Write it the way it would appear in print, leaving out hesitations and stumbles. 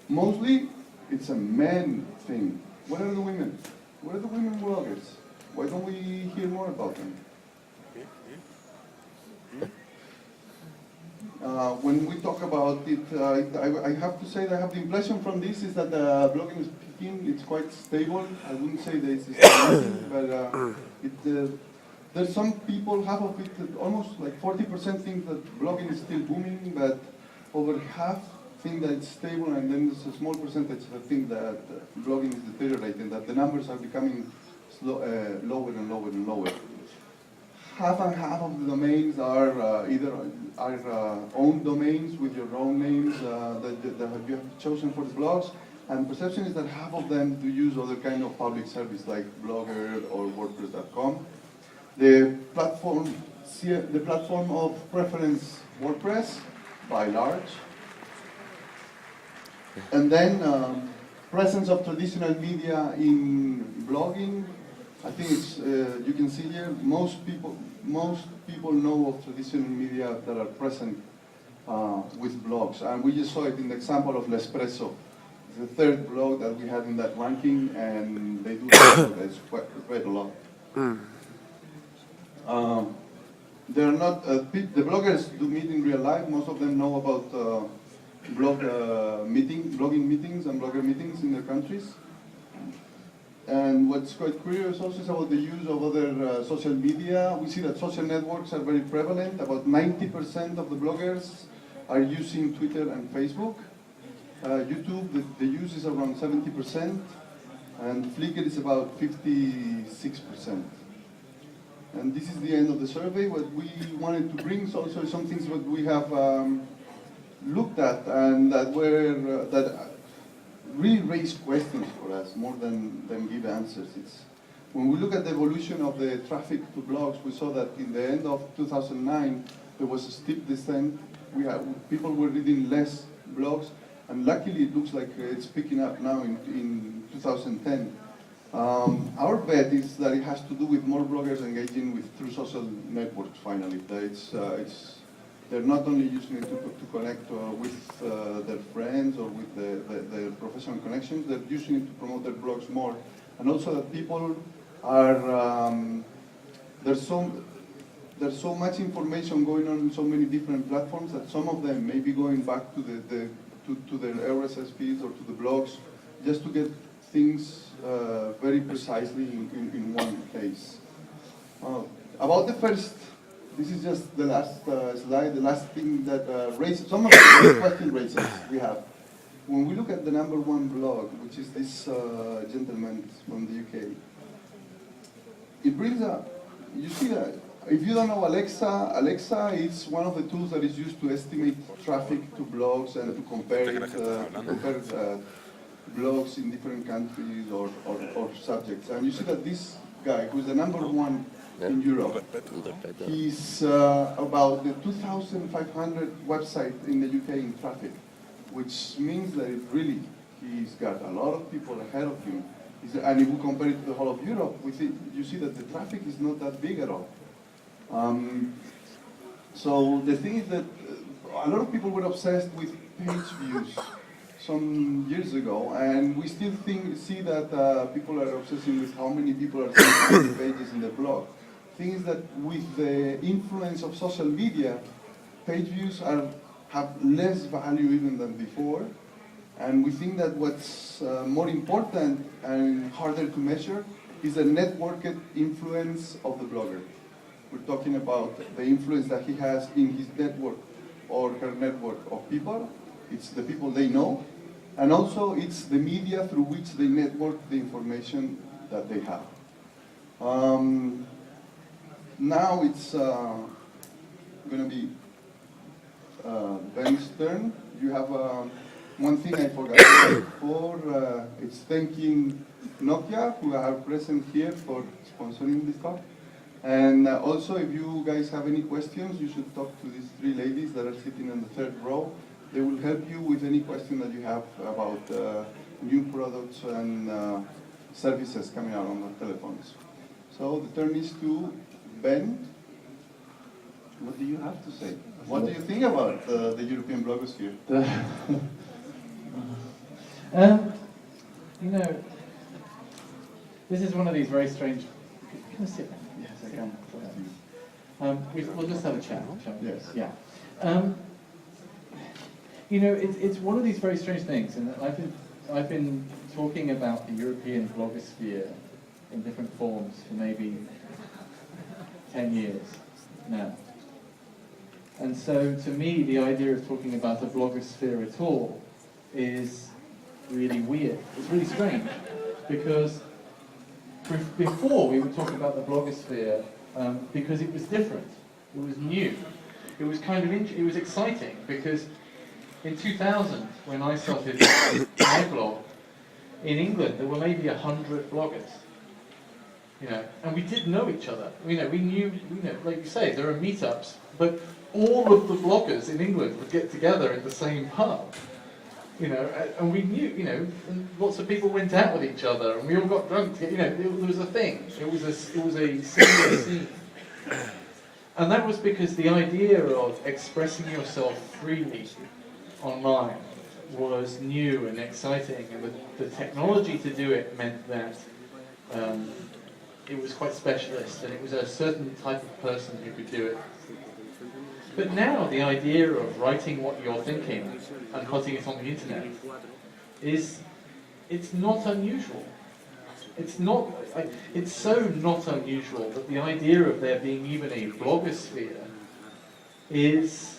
Mostly, it's a men thing. Where are the women? Where are the women bloggers? Why don't we hear more about them? When we talk about it, I have to say that I have the impression from this is that blogging speaking, it's quite stable. I wouldn't say that it's stagnating, but there's some people, half of it, almost like 40% think that blogging is still booming, but over half think that it's stable, and then there's a small percentage that think that blogging is deteriorating, that the numbers are becoming lower and lower and lower. Half and half of the domains are either own domains with your own names that you have chosen for the blogs, and perception is that half of them do use other kind of public service like Blogger or WordPress.com. The platform of preference, WordPress, by large. And then presence of traditional media in blogging. I think it's you can see here most people know of traditional media that are present with blogs, and we just saw it in the example of L'Espresso. It's the third blog that we had in that ranking, and they do it's quite a lot. They're not the bloggers do meet in real life. Most of them know about blogging meetings and blogger meetings in their countries. And what's quite curious also is about the use of other social media. We see that social networks are very prevalent. About 90% of the bloggers are using Twitter and Facebook. YouTube, the use is around 70%, and Flickr is about 56%. And this is the end of the survey. What we wanted to bring is also some things that we have looked at and that were that really raise questions for us more than give answers. It's, when we look at the evolution of the traffic to blogs, we saw that in the end of 2009, there was a steep descent. People were reading less blogs, and luckily it looks like it's picking up now in 2010. Our bet is that it has to do with more bloggers engaging through social networks finally. That they're not only using it to connect with their friends or with their professional connections, they're using it to promote their blogs more. And also that people are, there's so much information going on in so many different platforms that some of them may be going back to their RSS feeds or to the blogs just to get things very precisely in one place. About the first, this is just the last slide, the last thing that raises, some of the question raises we have. When we look at the #1 blog, which is this gentleman from the UK, it brings up, you see that, if you don't know Alexa is one of the tools that is used to estimate traffic to blogs and to compare blogs in different countries or subjects. And you see that this guy, who's the #1 in Europe, he's about the 2,500 website in the UK in traffic, which means that he's got a lot of people ahead of him. And if we compare it to the whole of Europe, you see that the traffic is not that big at all. So the thing is that a lot of people were obsessed with page views some years ago, and we still see that people are obsessing with how many people are seeing pages in the blog. The thing is that with the influence of social media, page views have less value even than before, and we think that what's more important and harder to measure is the networked influence of the blogger. We're talking about the influence that he has in his network or her network of people. It's the people they know, and also it's the media through which they network the information that they have. Now it's going to be Ben's turn. You have one thing I forgot before. It's thanking Nokia, who are present here for sponsoring this talk. And also, if you guys have any questions, you should talk to these three ladies that are sitting on the third row. They will help you with any question that you have about new products and services coming out on the telephones. So the turn is to Ben. What do you have to say? What do you think about the European blogosphere? You know, this is one of these very strange. Can I sit down? Yes, I can. We'll just have a chat, shall we? Yes. Yeah. You know, it's one of these very strange things, and I've been talking about the European blogosphere in different forms for maybe 10 years now. And so, to me, the idea of talking about a blogosphere at all is really weird. It's really strange, because before we would talk about the blogosphere because it was different, it was new, it was kind of it was exciting, because in 2000, when I started my blog, in England there were maybe 100 bloggers, you know, and we did know each other. You know, we knew, you know, like you say, there are meetups, but all of the bloggers in England would get together in the same pub. You know, and we knew, you know, and lots of people went out with each other, and we all got drunk. You know, it was a thing. It was a similar scene, and that was because the idea of expressing yourself freely online was new and exciting, and the technology to do it meant that it was quite specialist, and it was a certain type of person who could do it. But now the idea of writing what you're thinking and putting it on the internet it's not unusual. It's so not unusual that the idea of there being even a blogosphere is